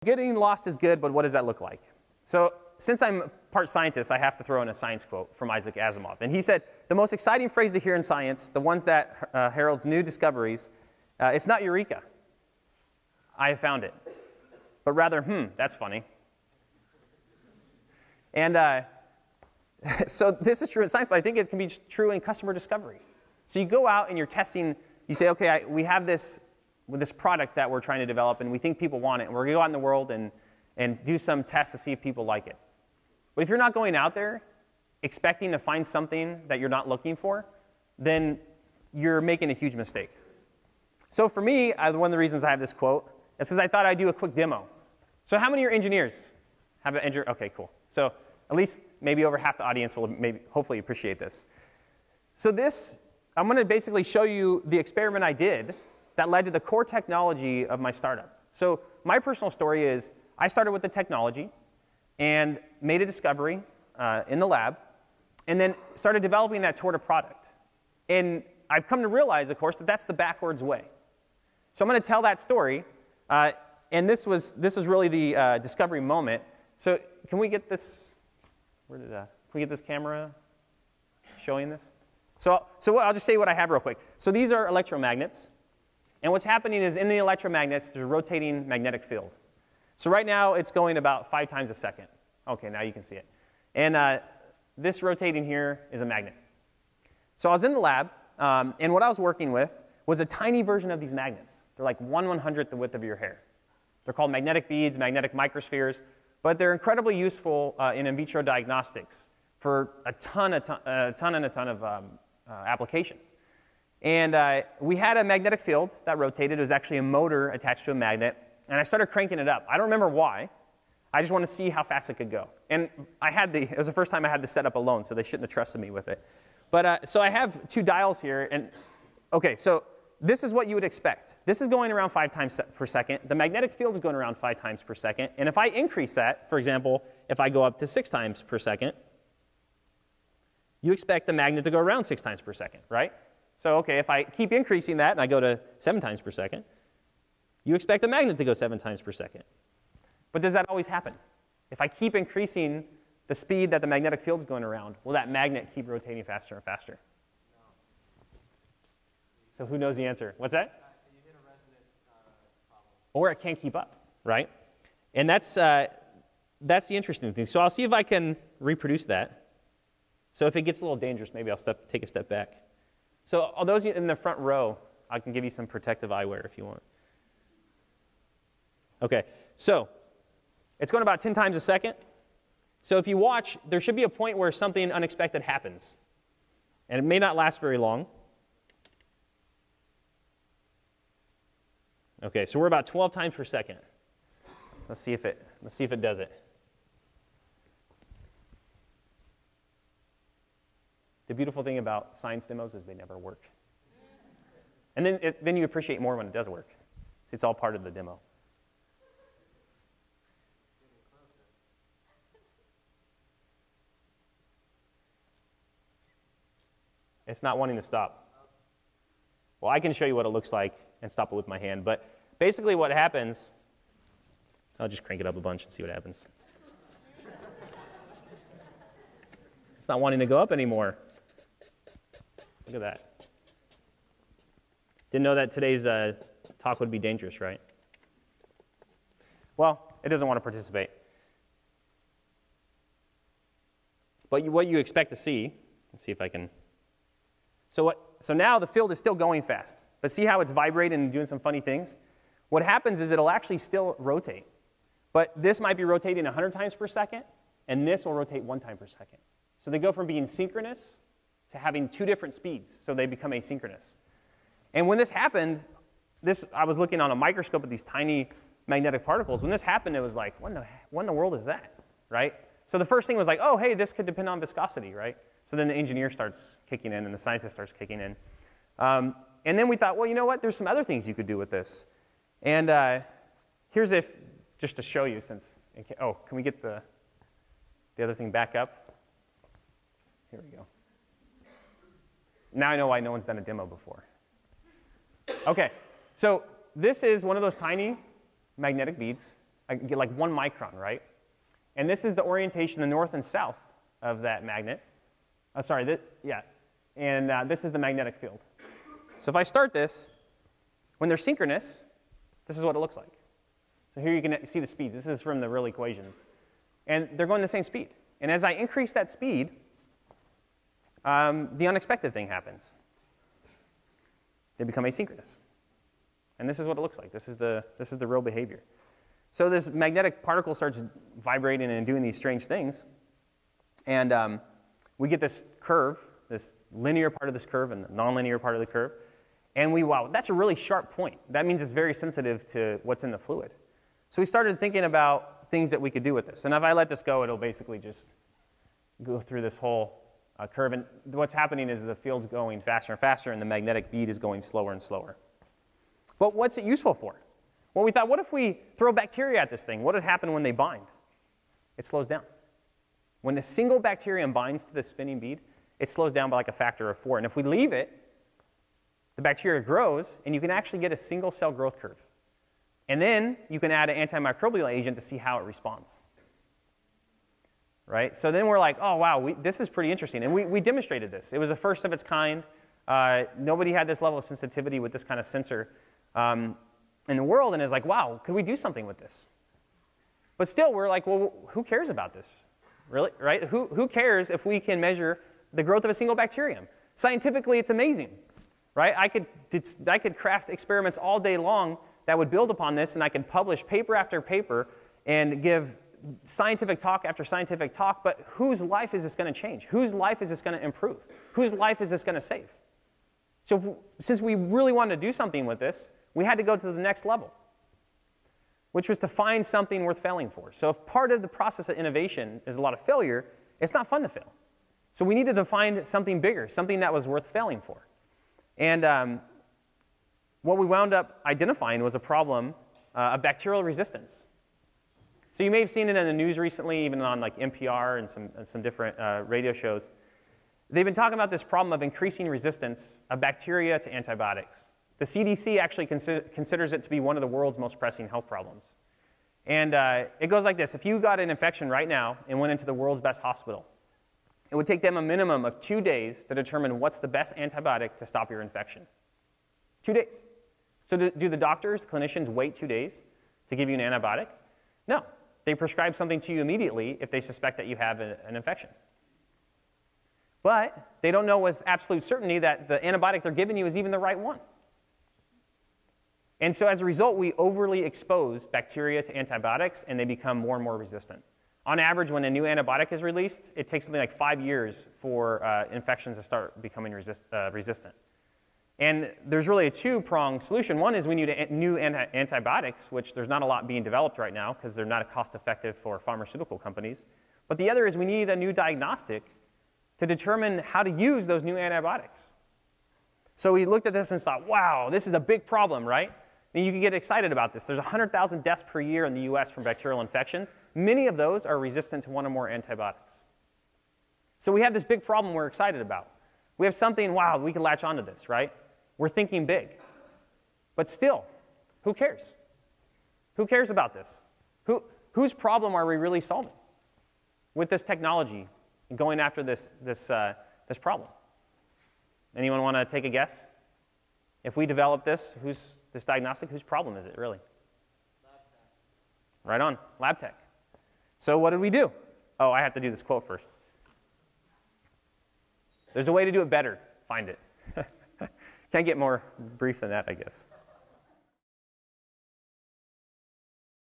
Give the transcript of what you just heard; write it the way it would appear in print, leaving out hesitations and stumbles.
getting lost is good, but what does that look like? So since I'm part scientist, I have to throw in a science quote from Isaac Asimov. And he said, the most exciting phrase to hear in science, the ones that heralds new discoveries, it's not eureka, I have found it, but rather, that's funny. And so this is true in science, but I think it can be true in customer discovery. So you go out and you're testing, you say, okay, we have this product that we're trying to develop, and we think people want it, and we're going to go out in the world and do some tests to see if people like it. But if you're not going out there expecting to find something that you're not looking for, then you're making a huge mistake. So for me, one of the reasons I have this quote is because I thought I'd do a quick demo. So how many of your engineers have an engineer? OK, cool. So at least maybe over half the audience will hopefully appreciate this. So I'm going to basically show you the experiment I did that led to the core technology of my startup. So my personal story is I started with the technology and made a discovery in the lab, and then started developing that toward a product. And I've come to realize, of course, that that's the backwards way. So I'm going to tell that story, and this is really the discovery moment. So can we get this? Can we get this camera showing this? So I'll just say what I have real quick. So these are electromagnets, and what's happening is in the electromagnets there's a rotating magnetic field. So right now it's going about 5 times a second. OK, now you can see it. And this rotating here is a magnet. So I was in the lab, and what I was working with was a tiny version of these magnets. They're like 1/100th the width of your hair. They're called magnetic beads, magnetic microspheres, but they're incredibly useful in vitro diagnostics for a ton of applications. And we had a magnetic field that rotated. It was actually a motor attached to a magnet. And I started cranking it up. I don't remember why. I just wanted to see how fast it could go. And it was the first time I had this set up alone, so they shouldn't have trusted me with it. But so I have 2 dials here. And OK, so this is what you would expect. This is going around 5 times per second. The magnetic field is going around 5 times per second. And if I increase that, for example, if I go up to 6 times per second, you expect the magnet to go around 6 times per second, right? So OK, if I keep increasing that and I go to 7 times per second, you expect the magnet to go 7 times per second. But does that always happen? If I keep increasing the speed that the magnetic field is going around, will that magnet keep rotating faster and faster? No. So who knows the answer? What's that? You hit a resonant problem. Or it can't keep up, right? And that's the interesting thing. So I'll see if I can reproduce that. So if it gets a little dangerous, maybe I'll take a step back. So all those in the front row, I can give you some protective eyewear if you want. OK, so it's going about 10 times a second. So if you watch, there should be a point where something unexpected happens. And it may not last very long. OK, so we're about 12 times per second. Let's see if it does it. The beautiful thing about science demos is they never work. And then you appreciate more when it does work. It's all part of the demo. It's not wanting to stop. Well, I can show you what it looks like and stop it with my hand. But basically what happens, I'll just crank it up a bunch and see what happens. It's not wanting to go up anymore. Look at that. Didn't know that today's talk would be dangerous, right? Well, it doesn't want to participate. But what you expect to see, let's see if I can. So now the field is still going fast. But see how it's vibrating and doing some funny things? What happens is it'll actually still rotate. But this might be rotating 100 times per second, and this will rotate 1 time per second. So they go from being synchronous to having 2 different speeds, so they become asynchronous. And when this happened, I was looking on a microscope at these tiny magnetic particles. When this happened, it was like, what in the world is that, right? So the first thing was like, oh, hey, this could depend on viscosity, right? So then the engineer starts kicking in, and the scientist starts kicking in. And then we thought, well, you know what? There's some other things you could do with this. And here's just to show you, can we get the other thing back up? Here we go. Now I know why no one's done a demo before. OK, so this is one of those tiny magnetic beads. I get like 1 micron, right? And this is the orientation, the north and south of that magnet. And this is the magnetic field. So if I start this, when they're synchronous, this is what it looks like. So here you can see the speed. This is from the real equations. And they're going the same speed. And as I increase that speed, the unexpected thing happens. They become asynchronous. And this is what it looks like. This is the real behavior. So this magnetic particle starts vibrating and doing these strange things. And we get this curve, this linear part of this curve and the nonlinear part of the curve. And wow, that's a really sharp point. That means it's very sensitive to what's in the fluid. So we started thinking about things that we could do with this. And if I let this go, it'll basically just go through this whole curve. And what's happening is the field's going faster and faster, and the magnetic bead is going slower and slower. But what's it useful for? Well, we thought, what if we throw bacteria at this thing? What would happen when they bind? It slows down. When a single bacterium binds to the spinning bead, it slows down by like a factor of 4. And if we leave it, the bacteria grows, and you can actually get a single-cell growth curve. And then you can add an antimicrobial agent to see how it responds. Right? So then we're like, oh, wow, this is pretty interesting. And we demonstrated this. It was the first of its kind. Nobody had this level of sensitivity with this kind of sensor in the world, and it's like, wow, could we do something with this? But still, we're like, well, who cares about this? Really? Right? Who cares if we can measure the growth of a single bacterium? Scientifically, it's amazing. Right? I could craft experiments all day long that would build upon this, and I could publish paper after paper and give scientific talk after scientific talk, but whose life is this going to change? Whose life is this going to improve? Whose life is this going to save? So since we really wanted to do something with this, we had to go to the next level, which was to find something worth failing for. So if part of the process of innovation is a lot of failure, it's not fun to fail. So we needed to find something bigger, something that was worth failing for. And what we wound up identifying was a problem of bacterial resistance. So you may have seen it in the news recently, even on like NPR and some different radio shows. They've been talking about this problem of increasing resistance of bacteria to antibiotics. The CDC actually considers it to be one of the world's most pressing health problems. And it goes like this. If you got an infection right now and went into the world's best hospital, it would take them a minimum of 2 days to determine what's the best antibiotic to stop your infection. 2 days. So do the doctors, clinicians wait 2 days to give you an antibiotic? No. They prescribe something to you immediately if they suspect that you have an infection. But they don't know with absolute certainty that the antibiotic they're giving you is even the right one. And so as a result, we overly expose bacteria to antibiotics, and they become more and more resistant. On average, when a new antibiotic is released, it takes something like 5 years for infections to start becoming resistant. And there's really a two-pronged solution. One is we need new antibiotics, which there's not a lot being developed right now because they're not cost-effective for pharmaceutical companies. But the other is we need a new diagnostic to determine how to use those new antibiotics. So we looked at this and thought, wow, this is a big problem, right? And you can get excited about this. There's 100,000 deaths per year in the US from bacterial infections. Many of those are resistant to one or more antibiotics. So we have this big problem we're excited about. We have something, wow, we can latch onto this, right? We're thinking big. But still, who cares? Who cares about this? Whose problem are we really solving with this technology and going after this problem? Anyone want to take a guess? If we develop this diagnostic, whose problem is it really? Lab tech. Right on, lab tech. So what did we do? Oh, I have to do this quote first. There's a way to do it better. Find it. Can't get more brief than that, I guess.